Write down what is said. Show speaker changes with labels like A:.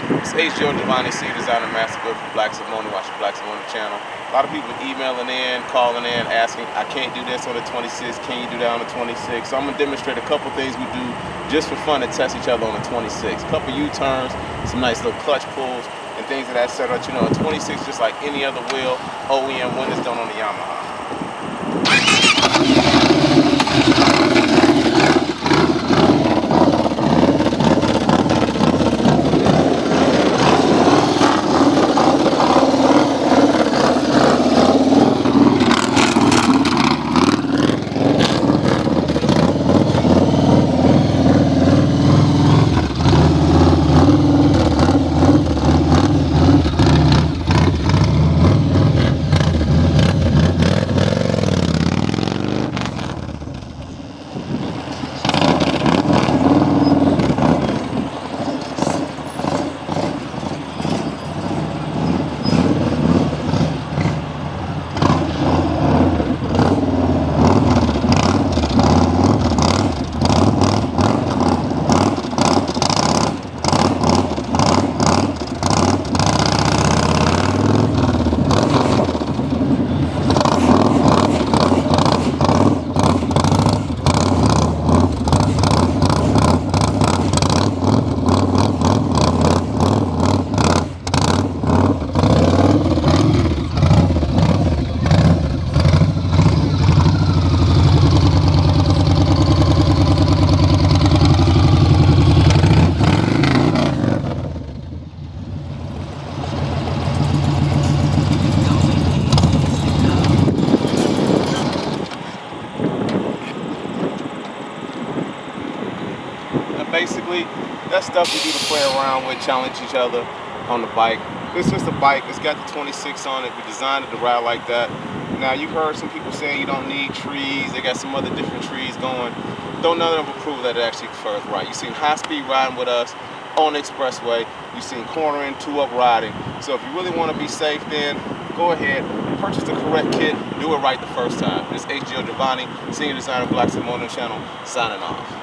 A: It's Giovanni, Senior Designer Master Builder for Blacksmith Motoring. Watch the Blacksmith Motoring channel. A lot of people emailing in, calling in, asking, I can't do this on the 26, can you do that on the 26? So I'm going to demonstrate a couple things we do just for fun to test each other on the 26. A couple U-turns, some nice little clutch pulls, and things of that sort. You know, a 26 just like any other wheel, OEM when it's done on the Yamaha. Basically, that's stuff we do to play around with, challenge each other on the bike. This is just a bike, it's got the 26 on it, we designed it to ride like that. Now you've heard some people saying you don't need trees, they got some other different trees going. Though none of them will prove that it actually prefers right. You've seen high speed riding with us on the expressway, you've seen cornering, two-up riding. So if you really want to be safe, then go ahead, purchase the correct kit, do it right the first time. This is Giovanni, Senior Designer Blacksmith Motoring channel, signing off.